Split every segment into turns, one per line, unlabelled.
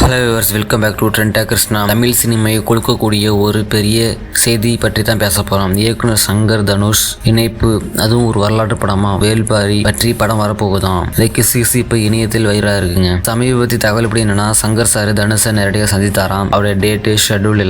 Hello viewers, welcome back to ட்ரெண்டா கிருஷ்ணா. தமிழ் சினிமையை கொடுக்கக்கூடிய ஒரு பெரிய செய்தி பற்றி தான் பேச போகிறோம். இயக்குனர் சங்கர் தனுஷ் இணைப்பு, அதுவும் ஒரு வரலாற்று படமா வேல்பாரி பற்றி படம் வரப்போகுதாம். இதுக்கு இப்போ இணையத்தில் வைரலாக இருக்குங்க. சமீபத்தி தகவல் எப்படி என்னன்னா, சங்கர் சார் தனுஷை நேரடியாக சந்தித்தாராம். அவருடைய டேட்டு ஷெட்யூல்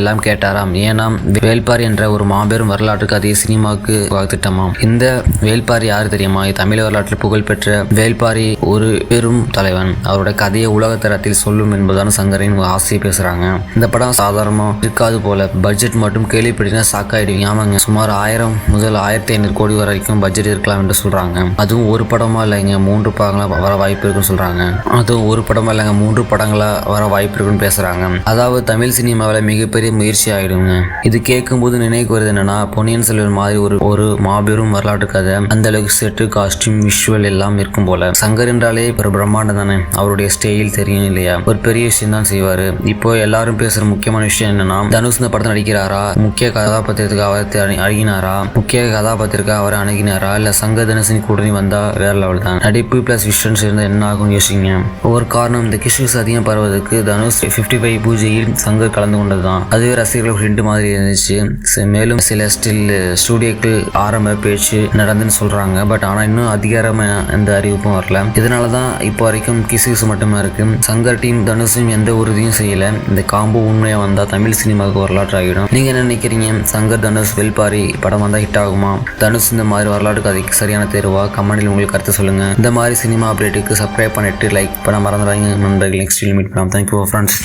எல்லாம் கேட்டாராம். ஏன்னா வேல்பாரி என்ற ஒரு மாபெரும் வரலாற்று கதையை சினிமாவுக்கு திட்டமாம். இந்த வேல்பாரி யார் தெரியுமா? தமிழ் வரலாற்றில் புகழ்பெற்ற வேல்பாரி ஒரு பெரும் தலைவன். அவரோட கதையை உலக தரத்தில் சொல்லும் என்பதான சங்கரின் ஆசையை பேசுறாங்க. இந்த படம் சாதாரணமா இருக்காது போல. பட்ஜெட் மட்டும் கேள்விப்பட்டீங்கன்னா சாக்காயிடுவீங்க. ஆமாங்க, சுமார் 1000 முதல் 1500 கோடி வரைக்கும் பட்ஜெட் இருக்கலாம் என்று சொல்றாங்க. அதுவும் ஒரு படமா இல்லைங்க, 3 படங்களா வர வாய்ப்பு இருக்குன்னு சொல்றாங்க. அதுவும் ஒரு படமா இல்லைங்க, 3 படங்களா வர வாய்ப்பு இருக்குன்னு பேசுறாங்க. அதாவது தமிழ் சினிமாவில் மிகப்பெரிய முயற்சி ஆயிடுங்க. இது கேட்கும்போது நினைவுக்கு வருது என்னன்னா, பொன்னியின் செல்வன் மாதிரி ஒரு மாபெரும் வரலாற்று கதை, அந்த அளவுக்கு செட்டு, காஸ்டியூம், விஷுவல் எல்லாம் இருக்கும் போல. சங்கர் என்றாலே ஒரு பிரம்மாண்டம் தானே. அவருடைய ஸ்டைல் தெரியும் இல்லையா? ஒரு பெரிய விஷயம் தான் செய்வாரு. இப்போ எல்லாரும் பேசுற முக்கியமான விஷயம் என்னன்னா, தனுஷ் இந்த படத்தை நடிக்கிறாரா, முக்கிய கதாபாத்திரத்துக்கு அவரை அணுகினாரா, இல்ல சங்கர் தனுஷின் கூட்டணி வந்தா வேற லெவல் தான். நடிப்பு பிளஸ் விஷன்ஸ் இருந்தா என்ன ஆகும் யோசிங்க. ஒரு காரணம், இந்த கிஷுஸ் அதிகம் பரவதுக்கு தனுஷ் 55 பூஜையில் சங்கர் கலந்து கொண்டதுதான். அதுவே ரசிகர்கள் ஹிண்ட் மாதிரி இருந்துச்சு. மேலும் சில ஸ்டூடியோக்கள் ஆரம்ப பேச்சு நடந்துன்னு சொல்றாங்க. பட் ஆனா இன்னும் அதிகாரமா எந்த அறிவிப்பும் வரல. இதனாலதான் இப்போ வரைக்கும் கிசுகிசு மட்டுமா இருக்கு. சங்கர் டீம் தனுஷும் எந்த உறுதியும் செய்யல. இந்த காம்போ உண்மையா வந்தா தமிழ் சினிமாவுக்கு வரலாற்று ஆகிடும். நீங்க என்ன நினைக்கிறீங்க? சங்கர் தனுஷ் வேல்பாரி படம் வந்தா ஹிட் ஆகுமா? தனுஷ் இந்த மாதிரி வரலாற்று கதைக்கு சரியான தேர்வா? கமெண்டில் உங்களுக்கு கருத்து சொல்லுங்க. இந்த மாதிரி சினிமா அப்டேட்டுக்கு சப்ஸ்கிரைப் பண்ணிட்டு லைக் பண்ண மறந்துடாதீங்க நண்பர்கள். நெக்ஸ்ட் மீட் பண்ணலாம். Thank you friends.